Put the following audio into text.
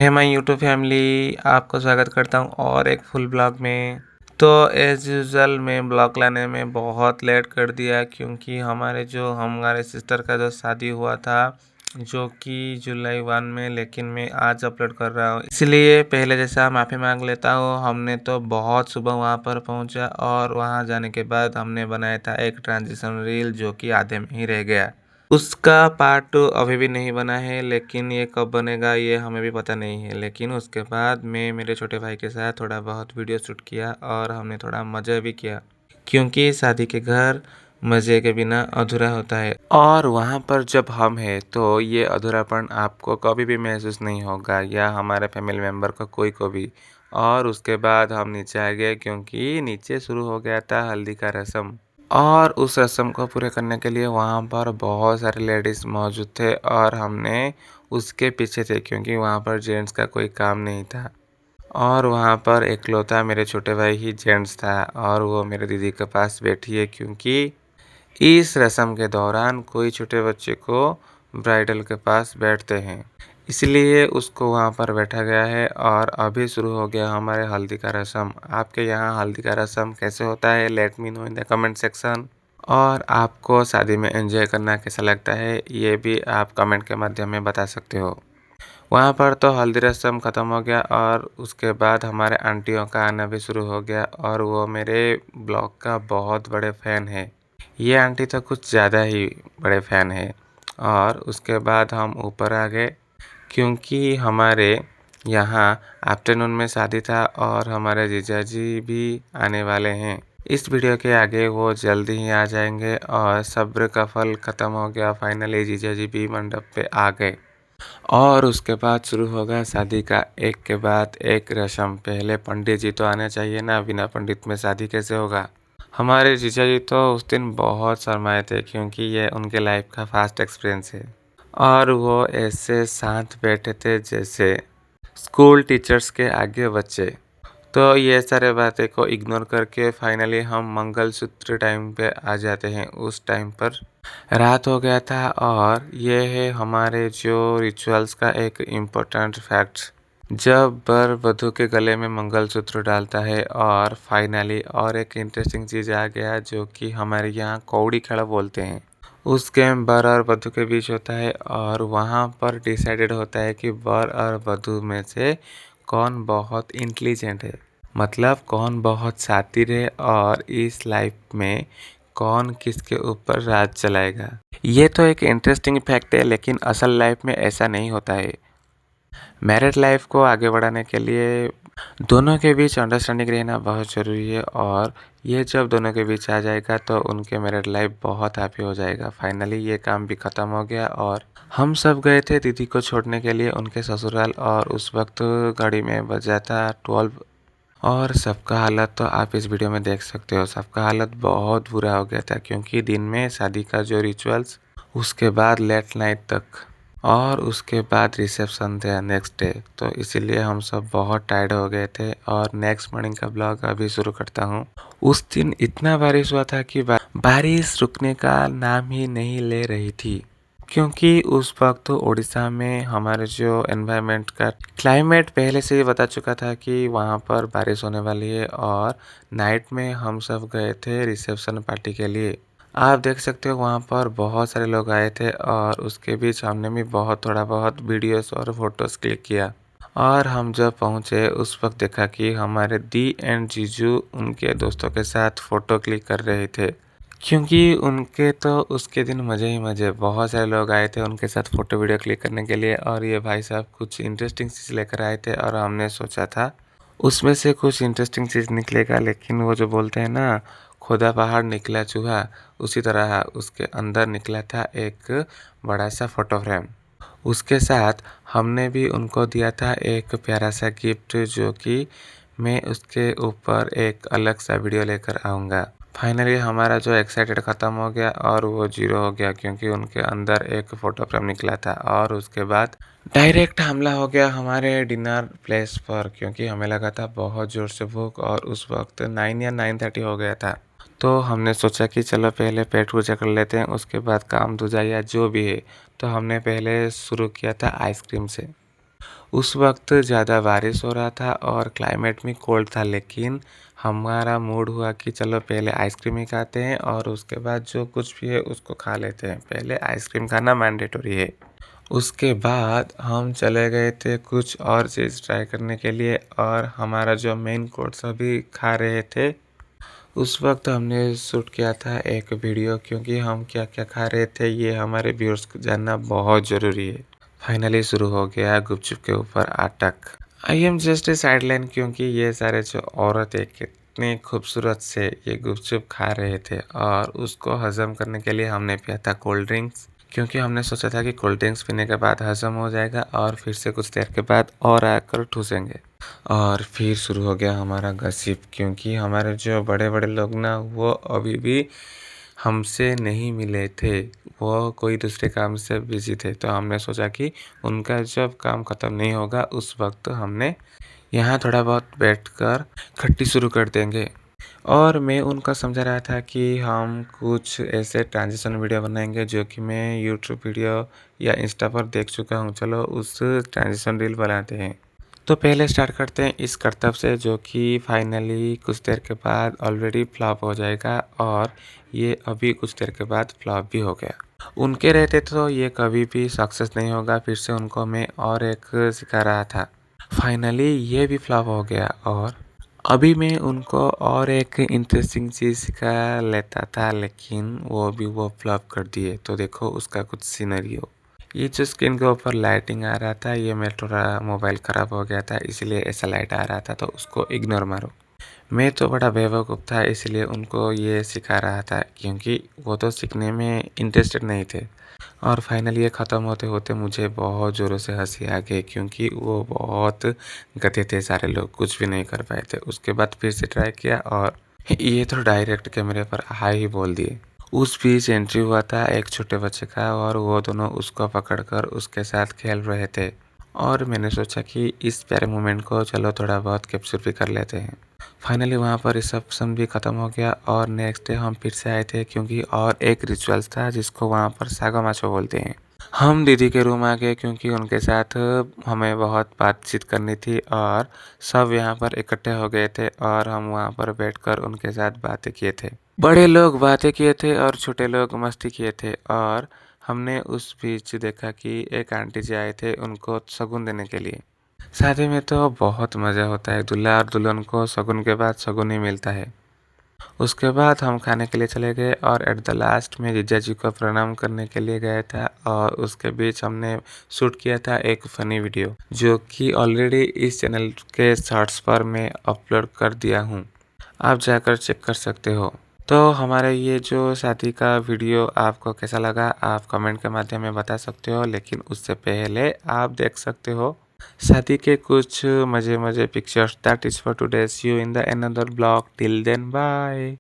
Hey my YouTube family, आपको स्वागत करता हूँ और एक फुल ब्लॉग में। तो एज़ यूजुअल मैं ब्लॉग लाने में बहुत लेट कर दिया क्योंकि हमारे सिस्टर का जो शादी हुआ था जो कि जुलाई 1 में, लेकिन मैं आज अपलोड कर रहा हूँ, इसलिए पहले जैसा माफ़ी मांग लेता हूँ। हमने तो बहुत सुबह वहाँ पर पहुँचा और वहाँ जाने के बाद हमने बनाया था एक ट्रांजिशन रील जो कि आधे में ही रह गया। उसका पार्ट 2 अभी भी नहीं बना है, लेकिन ये कब बनेगा ये हमें भी पता नहीं है। लेकिन उसके बाद मैं मेरे छोटे भाई के साथ थोड़ा बहुत वीडियो शूट किया और हमने थोड़ा मज़ा भी किया, क्योंकि शादी के घर मज़े के बिना अधूरा होता है। और वहाँ पर जब हम हैं तो ये अधूरापन आपको कभी भी महसूस नहीं होगा, या हमारे फैमिली मेम्बर को भी। और उसके बाद हम नीचे आ गए क्योंकि नीचे शुरू हो गया था हल्दी का रस्म। और उस रस्म को पूरे करने के लिए वहाँ पर बहुत सारे लेडीज़ मौजूद थे और हमने उसके पीछे थे क्योंकि वहाँ पर जेंट्स का कोई काम नहीं था। और वहाँ पर इकलौता मेरे छोटे भाई ही जेंट्स था और वो मेरे दीदी के पास बैठी है, क्योंकि इस रस्म के दौरान कोई छोटे बच्चे को ब्राइडल के पास बैठते हैं, इसलिए उसको वहाँ पर बैठा गया है। और अभी शुरू हो गया हमारे हल्दी का रस्म। आपके यहाँ हल्दी का रस्म कैसे होता है, let me know in the comment section. और आपको शादी में एंजॉय करना कैसा लगता है ये भी आप कमेंट के माध्यम में बता सकते हो। वहाँ पर तो हल्दी रस्म ख़त्म हो गया और उसके बाद हमारे आंटियों का आना भी शुरू हो गया और वो मेरे ब्लॉग का बहुत बड़े फ़ैन है। ये आंटी तो कुछ ज़्यादा ही बड़े फ़ैन है। और उसके बाद हम ऊपर आ गए क्योंकि हमारे यहाँ आफ्टरनून में शादी था और हमारे जीजाजी भी आने वाले हैं। इस वीडियो के आगे वो जल्दी ही आ जाएंगे और सब्र का फल ख़त्म हो गया। फाइनली जीजाजी भी मंडप पे आ गए और उसके बाद शुरू होगा शादी का एक के बाद एक रस्म। पहले पंडित जी तो आने चाहिए ना, बिना पंडित में शादी कैसे होगा। हमारे जीजा जी तो उस दिन बहुत शर्माए थे क्योंकि ये उनके लाइफ का फर्स्ट एक्सपीरियंस है। और वो ऐसे साथ बैठे थे जैसे स्कूल टीचर्स के आगे बच्चे। तो ये सारे बातें को इग्नोर करके फाइनली हम मंगलसूत्र टाइम पे आ जाते हैं। उस टाइम पर रात हो गया था और ये है हमारे जो रिचुअल्स का एक इम्पोर्टेंट फैक्ट, जब वर वधू के गले में मंगलसूत्र डालता है। और फाइनली और एक इंटरेस्टिंग चीज़ आ गया जो कि हमारे यहाँ कौड़ी खड़ा बोलते हैं। उस गेम वर और वधू के बीच होता है और वहाँ पर डिसाइडेड होता है कि वर और वधू में से कौन बहुत इंटेलिजेंट है, मतलब कौन बहुत शातिर है और इस लाइफ में कौन किसके ऊपर राज चलाएगा। ये तो एक इंटरेस्टिंग फैक्ट है, लेकिन असल लाइफ में ऐसा नहीं होता है। मैरिड लाइफ को आगे बढ़ाने के लिए दोनों के बीच अंडरस्टैंडिंग रहना बहुत ज़रूरी है। और ये जब दोनों के बीच आ जाएगा तो उनके मैरिड लाइफ बहुत हैप्पी हो जाएगा। फाइनली ये काम भी ख़त्म हो गया और हम सब गए थे दीदी को छोड़ने के लिए उनके ससुराल। और उस वक्त गाड़ी में बजा था 12 और सबका हालत तो आप इस वीडियो में देख सकते हो। सबका हालत बहुत बुरा हो गया था क्योंकि दिन में शादी का जो रिचुअल्स, उसके बाद लेट नाइट तक, और उसके बाद रिसेप्शन थे नेक्स्ट डे, तो इसीलिए हम सब बहुत टायर्ड हो गए थे। और नेक्स्ट मॉर्निंग का ब्लॉग अभी शुरू करता हूँ। उस दिन इतना बारिश हुआ था कि बारिश रुकने का नाम ही नहीं ले रही थी, क्योंकि उस वक्त उड़ीसा में हमारे जो एनवायरनमेंट का क्लाइमेट पहले से ही बता चुका था कि वहाँ पर बारिश होने वाली है। और नाइट में हम सब गए थे रिसेप्शन पार्टी के लिए। आप देख सकते हो वहाँ पर बहुत सारे लोग आए थे और उसके बीच हमने भी थोड़ा बहुत वीडियोस और फोटोज़ क्लिक किया। और हम जब पहुँचे उस वक्त देखा कि हमारे दी एंड जीजू उनके दोस्तों के साथ फ़ोटो क्लिक कर रहे थे, क्योंकि उनके तो उसके दिन मज़े ही मज़े। बहुत सारे लोग आए थे उनके साथ फ़ोटो वीडियो क्लिक करने के लिए और ये भाई साहब कुछ इंटरेस्टिंग चीज़ लेकर आए थे और हमने सोचा था उसमें से कुछ इंटरेस्टिंग चीज़ निकलेगा, लेकिन वो जो बोलते हैं ना, खुदा पहाड़ निकला चूहा, उसी तरह उसके अंदर निकला था एक बड़ा सा फ़ोटो फ्रेम। उसके साथ हमने भी उनको दिया था एक प्यारा सा गिफ्ट, जो कि मैं उसके ऊपर एक अलग सा वीडियो लेकर आऊँगा। फाइनली हमारा जो एक्साइटेड ख़त्म हो गया और वो जीरो हो गया क्योंकि उनके अंदर एक फ़ोटो फ्रेम निकला था। और उसके बाद डायरेक्ट हमला हो गया हमारे डिनर प्लेस पर, क्योंकि हमें लगा था बहुत ज़ोर से भूख और उस वक्त 9 या 9:30 हो गया था। तो हमने सोचा कि चलो पहले पेट पूजा कर लेते हैं, उसके बाद काम दूजा या जो भी है। तो हमने पहले शुरू किया था आइसक्रीम से। उस वक्त ज़्यादा बारिश हो रहा था और क्लाइमेट भी कोल्ड था, लेकिन हमारा मूड हुआ कि चलो पहले आइसक्रीम ही खाते हैं और उसके बाद जो कुछ भी है उसको खा लेते हैं। पहले आइसक्रीम खाना मैंडेटरी है। उसके बाद हम चले गए थे कुछ और चीज़ ट्राई करने के लिए और हमारा जो मेन कोर्स अभी खा रहे थे, उस वक्त हमने शूट किया था एक वीडियो, क्योंकि हम क्या क्या खा रहे थे ये हमारे व्यूअर्स को जानना बहुत ज़रूरी है। फाइनली शुरू हो गया गुपचुप के ऊपर अटक। I am just a side line, क्योंकि ये सारे जो औरत है कितनी खूबसूरत से ये गुपचुप खा रहे थे और उसको हजम करने के लिए हमने पिया था कोल्ड ड्रिंक्स, क्योंकि हमने सोचा था कि कोल्ड ड्रिंक्स पीने के बाद हजम हो जाएगा और फिर से कुछ देर के बाद और आकर ठूसेंगे। और फिर शुरू हो गया हमारा गसिप, क्योंकि हमारे जो बड़े बड़े लोग ना वो अभी भी हमसे नहीं मिले थे। वो कोई दूसरे काम से बिजी थे, तो हमने सोचा कि उनका जब काम ख़त्म नहीं होगा उस वक्त हमने यहाँ थोड़ा बहुत बैठकर खट्टी शुरू कर देंगे। और मैं उनको समझा रहा था कि हम कुछ ऐसे ट्रांजिशन वीडियो बनाएंगे जो कि मैं यूट्यूब वीडियो या इंस्टा पर देख चुका हूँ। चलो उस ट्रांजिशन रील बनाते हैं। तो पहले स्टार्ट करते हैं इस करतब से, जो कि फाइनली कुछ देर के बाद ऑलरेडी फ्लॉप हो जाएगा और ये अभी कुछ देर के बाद फ्लॉप भी हो गया। उनके रहते तो ये कभी भी सक्सेस नहीं होगा। फिर से उनको मैं और एक सिखा रहा था। फाइनली ये भी फ्लॉप हो गया और अभी मैं उनको और एक इंटरेस्टिंग चीज़ सिखा लेता था, लेकिन वो फ्लॉप कर दिए। तो देखो उसका कुछ सिनेरियो। ये जो स्क्रीन के ऊपर लाइटिंग आ रहा था, ये मेरा थोड़ा मोबाइल ख़राब हो गया था इसलिए ऐसा लाइट आ रहा था, तो उसको इग्नोर मारो। मैं तो बड़ा बेवकूफ़ था इसलिए उनको ये सिखा रहा था, क्योंकि वो तो सीखने में इंटरेस्टेड नहीं थे। और फाइनली ये ख़त्म होते होते मुझे बहुत ज़ोरों से हंसी आ गई, क्योंकि वो बहुत गधे थे सारे लोग, कुछ भी नहीं कर पाए थे। उसके बाद फिर से ट्राई किया और ये तो डायरेक्ट कैमरे पर हाय ही बोल दिए। उस बीच एंट्री हुआ था एक छोटे बच्चे का और वो दोनों उसको पकड़कर उसके साथ खेल रहे थे। और मैंने सोचा कि इस प्यारे मोमेंट को चलो थोड़ा बहुत कैप्चर भी कर लेते हैं। फाइनली वहाँ पर रिसेप्शन भी ख़त्म हो गया और नेक्स्ट डे हम फिर से आए थे, क्योंकि और एक रिचुअल्स था जिसको वहाँ पर सागा माचो बोलते हैं। हम दीदी के रूम आ गए, क्योंकि उनके साथ हमें बहुत बातचीत करनी थी और सब यहाँ पर इकट्ठे हो गए थे और हम वहाँ पर बैठकर उनके साथ बातें किए थे। बड़े लोग बातें किए थे और छोटे लोग मस्ती किए थे। और हमने उस बीच देखा कि एक आंटी जी आए थे उनको शगुन देने के लिए। शादी में तो बहुत मज़ा होता है, दूल्हा और दुल्हन को शगुन के बाद शगुन ही मिलता है। उसके बाद हम खाने के लिए चले गए और एट द लास्ट में जीजा जी को प्रणाम करने के लिए गया था और उसके बीच हमने शूट किया था एक फ़नी वीडियो, जो कि ऑलरेडी इस चैनल के शॉर्ट्स पर मैं अपलोड कर दिया हूँ। आप जाकर चेक कर सकते हो। तो हमारे ये जो शादी का वीडियो आपको कैसा लगा आप कमेंट के माध्यम में बता सकते हो, लेकिन उससे पहले आप देख सकते हो शादी के कुछ मज़े मज़े pictures. That is for today, see you in the another blog, till then bye.